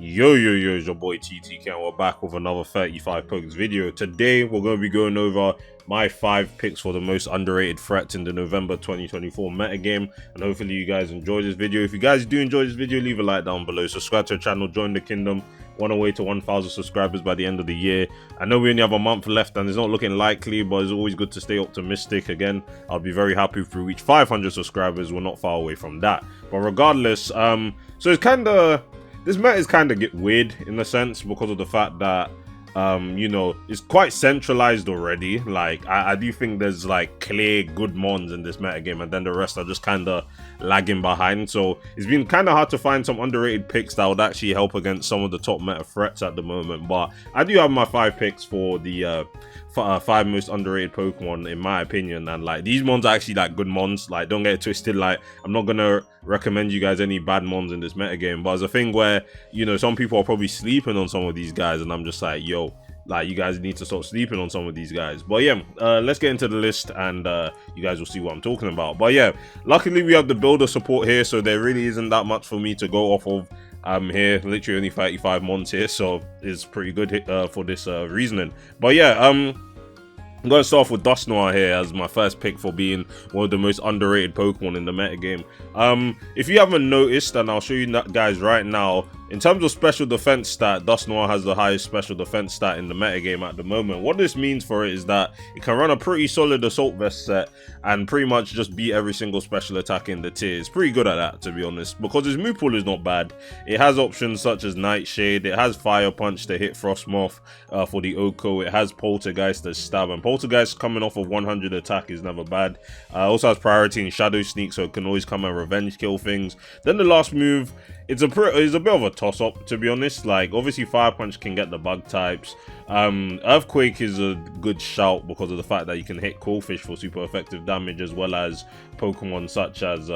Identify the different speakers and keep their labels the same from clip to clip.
Speaker 1: Yo, it's your boy TTK and we're back with another 35 pokes video. Today we're going to be going over my 5 picks for the most underrated threats in the November 2024 metagame, and hopefully you guys enjoy this video. If you guys do enjoy this video, leave a like down below, subscribe to the channel, join the kingdom. On our way to 1,000 subscribers by the end of the year. I know we only have a month left and it's not looking likely, but it's always good to stay optimistic. Again, I'll be very happy if we reach 500 subscribers. We're not far away from that, but regardless, so it's kind of, this meta is kind of get weird in a sense because of the fact that you know, it's quite centralized already. Like I do think there's like clear good mons in this meta game, and then the rest are just kind of lagging behind. So it's been kind of hard to find some underrated picks that would actually help against some of the top meta threats at the moment. But I do have my 5 picks for the 5 most underrated Pokemon in my opinion, and like these mons are actually like good mons. Like don't get it twisted, like I'm not gonna recommend you guys any bad mons in this meta game, but it's a thing where, you know, some people are probably sleeping on some of these guys, and I'm just like, yo, like you guys need to stop sleeping on some of these guys. But yeah, let's get into the list and you guys will see what I'm talking about. But yeah, luckily we have the builder support here, so there really isn't that much for me to go off of here. Literally only 35 mons here, so it's pretty good for this reasoning. But yeah, I'm going to start off with Dusknoir here as my first pick for being one of the most underrated Pokemon in the metagame. If you haven't noticed, and I'll show you guys right now, in terms of special defense stat, Dusknoir has the highest special defense stat in the metagame at the moment. What this means for it is that it can run a pretty solid Assault Vest set and pretty much just beat every single special attack in the tier. It's pretty good at that, to be honest, because his move pool is not bad. It has options such as Nightshade, it has Fire Punch to hit Frostmoth for the Oko, it has Poltergeist to stab, and Poltergeist coming off of 100 attack is never bad. Also has priority in Shadow Sneak, so it can always come and revenge kill things. Then the last move, it's a bit of a toss-up, to be honest. Like obviously Fire Punch can get the bug types. Earthquake is a good shout because of the fact that you can hit Qwilfish for super effective damage, as well as Pokemon such as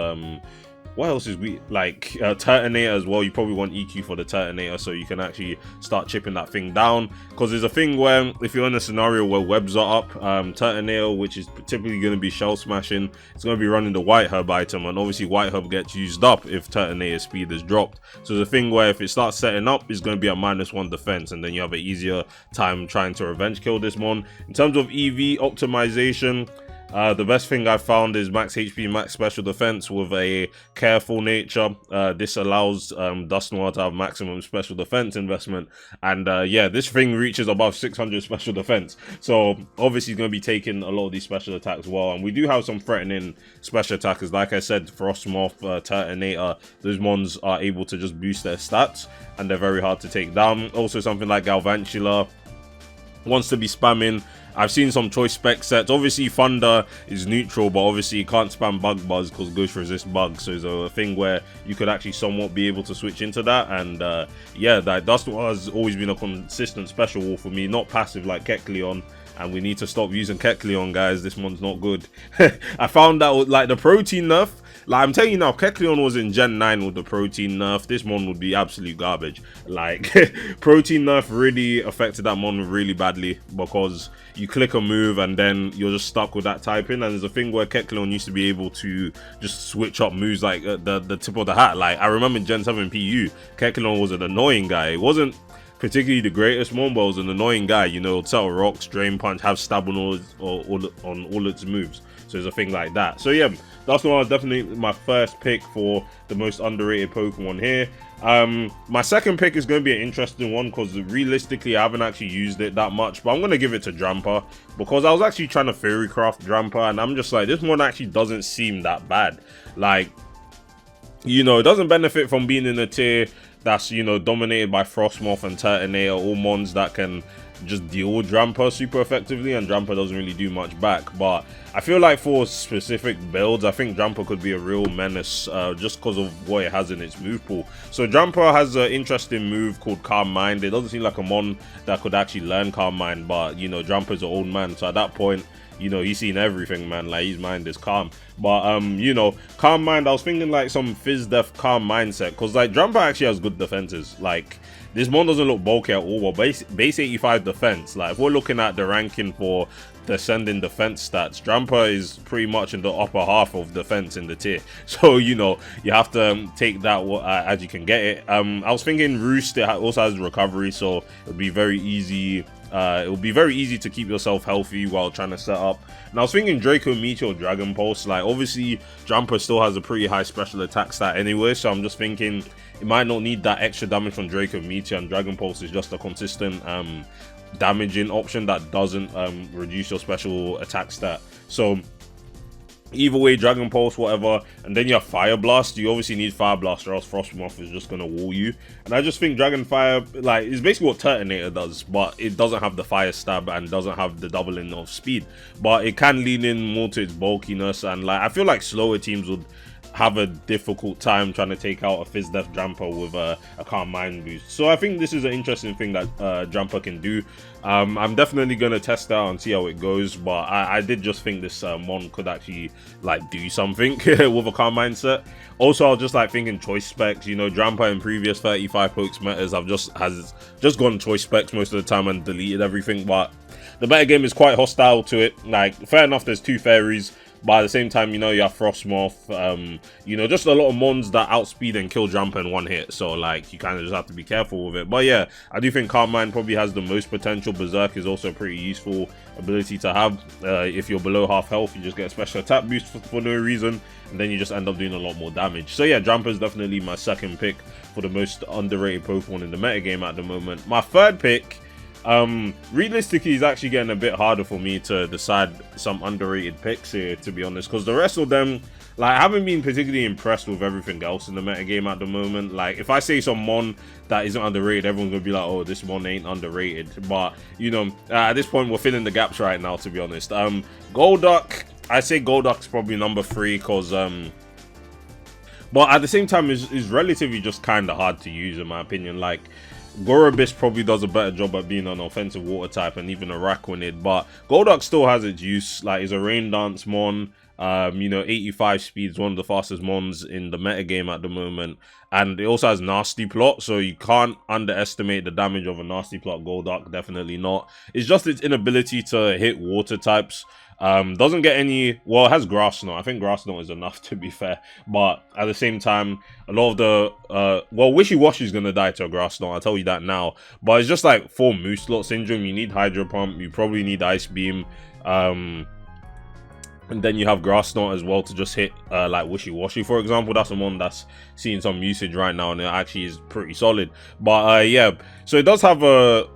Speaker 1: what else is we like Turtonator as well. You probably want EQ for the Turtonator so you can actually start chipping that thing down, because there's a thing where if you're in a scenario where webs are up, Turtonator, which is typically going to be shell smashing, it's going to be running the White Herb item, and obviously White Herb gets used up if Turtonator speed is dropped. So the thing where if it starts setting up, it's going to be at -1 defense, and then you have an easier time trying to revenge kill this mon. In terms of EV optimization, the best thing I found is max HP, max special defense with a careful nature. This allows Dusknoir to have maximum special defense investment, and yeah, this thing reaches above 600 special defense, so obviously he's going to be taking a lot of these special attacks well, and we do have some threatening special attackers. Like I said, Frostmoth, Turtonator, those mons are able to just boost their stats, and they're very hard to take down. Also something like Galvantula wants to be spamming. I've seen some choice spec sets. Obviously Thunder is neutral, but obviously you can't spam Bug Buzz because Ghost resist bugs, so it's a thing where you could actually somewhat be able to switch into that. And yeah, that Dusknoir has always been a consistent special wall for me, not passive like Kecleon, and we need to stop using Kecleon, guys. This one's not good. I found out like the protein nerf, like I'm telling you now, if Kecleon was in Gen 9 with the protein nerf, this mon would be absolute garbage. Like protein nerf really affected that mon really badly, because you click a move and then you're just stuck with that typing. And there's a thing where Kecleon used to be able to just switch up moves like the tip of the hat. Like I remember in Gen 7 PU, Kecleon was an annoying guy. It wasn't particularly the greatest mon, but it was an annoying guy. You know, Settle Rocks, Drain Punch, have stab on all its moves. So there's a thing like that. So yeah, Dusknoir is definitely my first pick for the most underrated Pokemon here. My second pick is going to be an interesting one because realistically I haven't actually used it that much, but I'm going to give it to Drampa, because I was actually trying to Fairy Craft Drampa, and I'm just like, this one actually doesn't seem that bad. Like, you know, it doesn't benefit from being in a tier that's, you know, dominated by Frostmoth and Turtonator, all mons that can just deal with Drampa super effectively, and Drampa doesn't really do much back. But I feel like for specific builds, I think Drampa could be a real menace just because of what it has in its move pool. So Drampa has an interesting move called Calm Mind. It doesn't seem like a mon that could actually learn Calm Mind, but, you know, Drampa's an old man, so at that point, you know, he's seen everything, man. Like, his mind is calm. But you know, Calm Mind, I was thinking like some Fizz Def Calm Mindset, because like Drampa actually has good defenses. Like, this mon doesn't look bulky at all, but base 85 defense. Like, if we're looking at the ranking for descending defense stats, Drampa is pretty much in the upper half of defense in the tier. So, you know, you have to take that as you can get it. I was thinking Roost, it also has recovery, so it would be very easy. It will be very easy to keep yourself healthy while trying to set up. And I was thinking Draco Meteor Dragon Pulse. Like, obviously, Drampa still has a pretty high special attack stat anyway, so I'm just thinking it might not need that extra damage from Draco Meteor, and Dragon Pulse is just a consistent damaging option that doesn't reduce your special attack stat. So either way, Dragon Pulse, whatever, and then you have Fire Blast. You obviously need Fire Blast, or else Frostmoth is just gonna wall you. And I just think Dragon Fire, like, is basically what Turtonator does, but it doesn't have the Fire Stab and doesn't have the doubling of speed. But it can lean in more to its bulkiness, and like I feel like slower teams would have a difficult time trying to take out a Fizz Def Drampa with a Calm Mind boost. So I think this is an interesting thing that Drampa can do. I'm definitely going to test out and see how it goes, but I did just think this Mon could actually like do something with a Calm Mindset. Also, I was just like thinking choice specs. You know, Drampa in previous 35 pokes metas has just gone choice specs most of the time and deleted everything, but the meta game is quite hostile to it. Like, fair enough, there's 2 fairies, but at the same time, you know, you have Frostmoth, you know, just a lot of mons that outspeed and kill Drampa in one hit. So, like, you kind of just have to be careful with it. But yeah, I do think Calm Mind probably has the most potential. Berserk is also a pretty useful ability to have. If you're below half health, you just get a special attack boost for no reason, and then you just end up doing a lot more damage. So yeah, Drampa is definitely my second pick for the most underrated Pokemon in the metagame at the moment. My third pick, realistically, is actually getting a bit harder for me to decide some underrated picks here, to be honest, because the rest of them, like, I haven't been particularly impressed with everything else in the metagame at the moment. Like, if I say some Mon that isn't underrated, everyone's gonna be like, oh, this Mon ain't underrated. But, you know, at this point, we're filling the gaps right now, to be honest. Golduck, I say Golduck's probably number 3, because but at the same time, is relatively just kind of hard to use, in my opinion. Like, Gorobis probably does a better job at being an offensive water type, and even Araquanid, but Golduck still has its use. Like, it's a Rain Dance Mon. You know, 85 speed is one of the fastest mons in the metagame at the moment, and it also has Nasty Plot, so you can't underestimate the damage of a Nasty Plot Golduck, definitely not. It's just its inability to hit water types. Doesn't get any, well, it has Grass Knot. I think Grass Knot is enough, to be fair, but at the same time, a lot of the well, Wishy Washy is gonna die to a Grass Knot, I'll tell you that now. But it's just like for Moose Lot Syndrome, you need Hydro Pump, you probably need Ice Beam, and then you have Grass Knot as well to just hit like Wishy Washy, for example. That's the one that's seeing some usage right now, and it actually is pretty solid. But yeah, so it does have a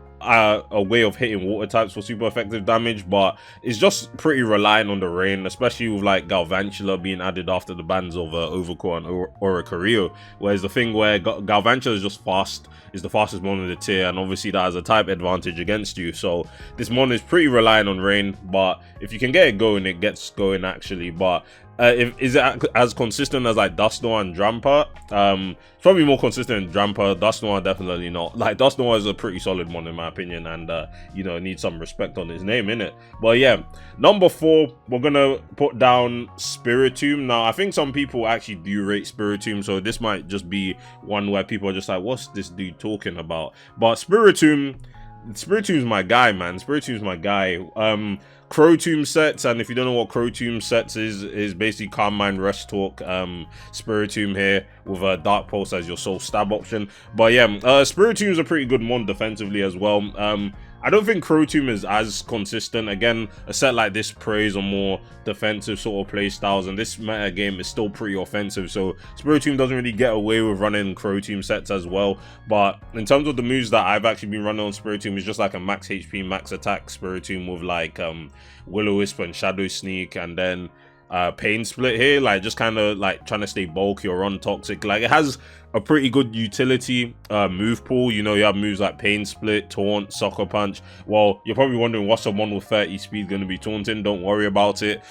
Speaker 1: way of hitting water types for super effective damage, but it's just pretty reliant on the rain, especially with like Galvantula being added after the bans of Overcoat and Oricorio. Whereas the thing where Galvantula is just fast, is the fastest mon in the tier, and obviously that has a type advantage against you. So this mon is pretty reliant on rain, but if you can get it going, it gets going actually. But is it as consistent as like Dusknoir and Drampa? It's probably more consistent than Drampa. Dusknoir definitely not. Like, Dusknoir is a pretty solid one in my opinion, and you know, needs some respect on his name, innit? But yeah, number 4, we're gonna put down Spiritomb. Now, I think some people actually do rate Spiritomb, so this might just be one where people are just like, what's this dude talking about? But Spiritomb's my guy, man. Spiritomb's my guy. Crotomb sets, and if you don't know what Crotomb sets is basically Calm Mind, Rest Talk, Spiritomb here with a Dark Pulse as your sole stab option. But yeah, Spiritomb is a pretty good mon defensively as well. I don't think Crotomb is as consistent. Again, a set like this preys on more defensive sort of play styles, and this meta game is still pretty offensive, so Spiritomb doesn't really get away with running Crotomb sets as well. But in terms of the moves that I've actually been running on Spiritomb, it's just like a max HP, max attack Spiritomb with like Will-O-Wisp and Shadow Sneak, and then Pain Split here, like just kind of like trying to stay bulky or untoxic. Like, it has a pretty good utility move pool. You know, you have moves like Pain Split, Taunt, Sucker Punch. Well, you're probably wondering what's someone with 30 speed going to be taunting. Don't worry about it.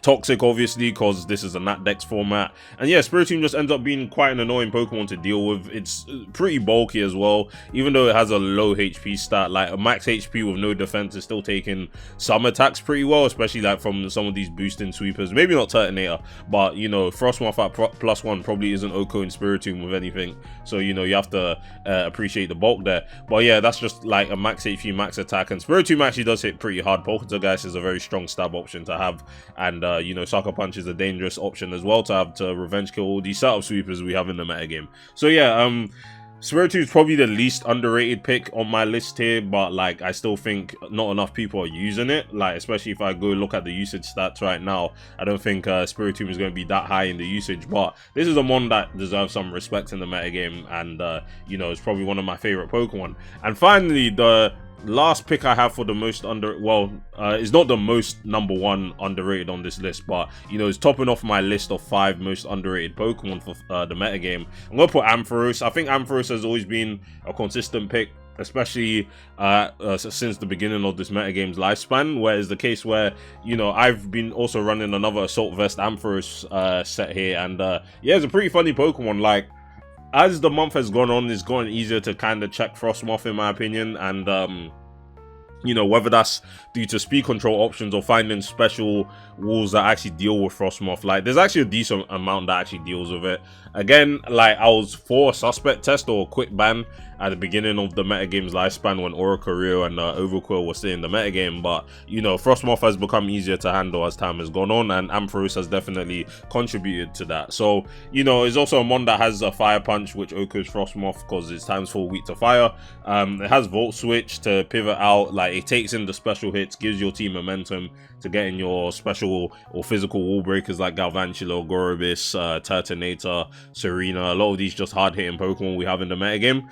Speaker 1: Toxic, obviously, because this is a Nat Dex format. And yeah, Spiritomb just ends up being quite an annoying Pokemon to deal with. It's pretty bulky as well, even though it has a low HP stat. Like a max HP with no defense is still taking some attacks pretty well, especially like from some of these boosting sweepers. Maybe not Turtonator, but you know, Frostmoth at +1 probably isn't OHKO in Spiritomb with anything. So you know, you have to appreciate the bulk there. But yeah, that's just like a max HP, max attack, and Spiritomb actually does hit pretty hard. Poltergeist is a very strong stab option to have, and you know, Sucker Punch is a dangerous option as well to have to revenge kill all these setup sweepers we have in the metagame. So yeah, Spiritomb is probably the least underrated pick on my list here, but like I still think not enough people are using it. Like especially if I go look at the usage stats right now, I don't think Spiritomb is going to be that high in the usage. But this is a mon that deserves some respect in the metagame, and you know, it's probably one of my favorite Pokemon. And finally, the last pick I have for the most it's not the most #1 underrated on this list, but you know, it's topping off my list of 5 most underrated Pokemon for the metagame. I'm gonna put Ampharos. I think Ampharos has always been a consistent pick, especially since the beginning of this metagame's lifespan, where it's the case where, you know, I've been also running another Assault Vest Ampharos set here, and yeah, it's a pretty funny Pokemon. Like, as the month has gone on, it's gotten easier to kind of check Frostmoth, in my opinion, and you know, whether that's due to speed control options or finding special walls that actually deal with Frostmoth. Like, there's actually a decent amount that actually deals with it. Again, like, I was for a suspect test or a quick ban at the beginning of the metagame's lifespan when Oricorio and Overqwil were still in the metagame, but you know, Frostmoth has become easier to handle as time has gone on, and Ampharos has definitely contributed to that. So you know, it's also a mon that has a Fire Punch, which OHKOs Frostmoth because it's times 4 weak to fire. It has Volt Switch to pivot out. Like, it takes in the special hits, gives your team momentum to get in your special or physical wall breakers like Galvantula, Gorobis, Turtonator, Serena. A lot of these just hard hitting Pokemon we have in the metagame.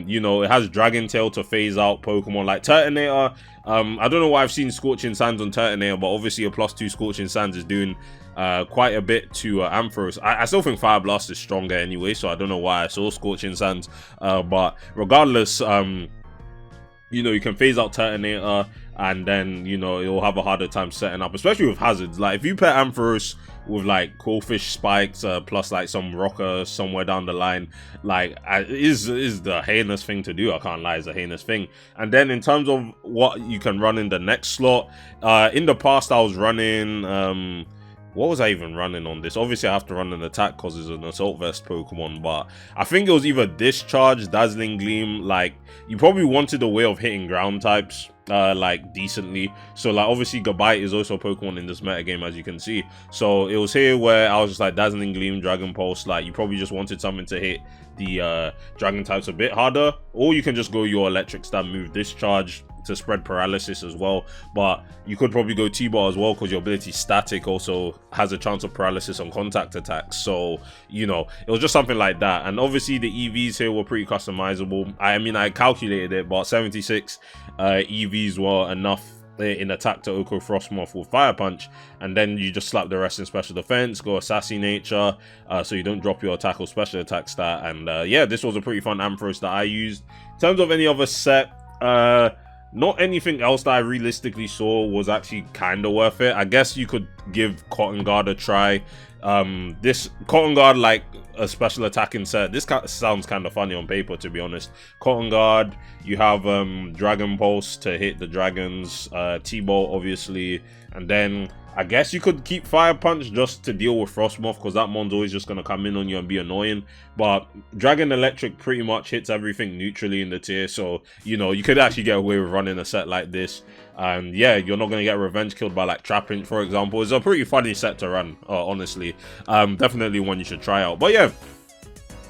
Speaker 1: You know, it has Dragon Tail to phase out Pokemon like Turtonator. I don't know why I've seen Scorching Sands on Turtonator, but obviously a +2 Scorching Sands is doing quite a bit to Ampharos. I still think Fire Blast is stronger anyway, so I don't know why I saw Scorching Sands. But regardless, you know, you can phase out Turtonator, and then, you know, it'll have a harder time setting up, especially with hazards. Like, if you pair Ampharos with like Quillfish Spikes plus like some Rocker somewhere down the line, like, is the heinous thing to do. I can't lie, it's a heinous thing. And then in terms of what you can run in the next slot, in the past I was running what was I even running on this? Obviously I have to run an attack because it's an Assault Vest Pokemon, but I think it was either Discharge, Dazzling Gleam. Like, you probably wanted a way of hitting ground types like decently. So like, obviously Gabite is also a Pokemon in this metagame, as you can see. So it was here where I was just like, Dazzling Gleam, Dragon Pulse. Like, you probably just wanted something to hit the dragon types a bit harder, or you can just go your electric stab move, Discharge, to spread paralysis as well. But you could probably go T-Bar as well, because your ability Static also has a chance of paralysis on contact attacks. So you know, it was just something like that. And obviously the EVs here were pretty customizable. I mean, I calculated it, but 76 EVs were enough in attack to OHKO Frostmoth with Fire Punch, and then you just slap the rest in special defense, go Sassy Nature, so you don't drop your attack or special attack stat. And yeah, this was a pretty fun Ampharos that I used. In terms of any other set, not anything else that I realistically saw was actually kind of worth it. I guess you could give Cotton Guard a try. This Cotton Guard, like a special attacking set, this sounds kind of funny on paper, to be honest. Cotton Guard, you have Dragon Pulse to hit the dragons, T-Bolt obviously, and then I guess you could keep Fire Punch just to deal with Frostmoth, because that mon's always just going to come in on you and be annoying. But Dragon Electric pretty much hits everything neutrally in the tier, so you know, you could actually get away with running a set like this. And yeah, you're not going to get revenge killed by like Trapinch, for example. It's a pretty funny set to run, honestly. Definitely one you should try out. But yeah,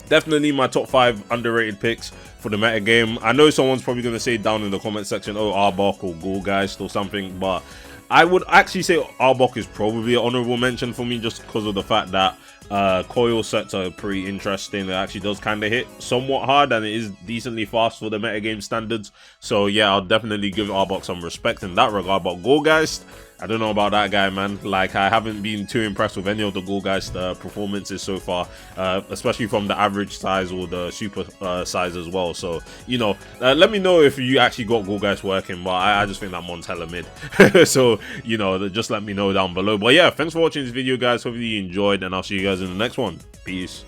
Speaker 1: definitely my top 5 underrated picks for the meta game. I know someone's probably going to say down in the comment section, oh, Arbok or Ghoulgeist or something, but I would actually say Arbok is probably an honorable mention for me, just because of the fact that coil sets are pretty interesting. It actually does kind of hit somewhat hard, and it is decently fast for the metagame standards. So yeah, I'll definitely give Arbok some respect in that regard. But Ghoulgeist, I don't know about that guy, man. Like, I haven't been too impressed with any of the Gourgeist performances so far, especially from the average size or the super size as well. So, you know, let me know if you actually got Gourgeist working, but I just think that Mon's hella mid. So, you know, just let me know down below. But yeah, thanks for watching this video, guys. Hopefully you enjoyed, and I'll see you guys in the next one. Peace.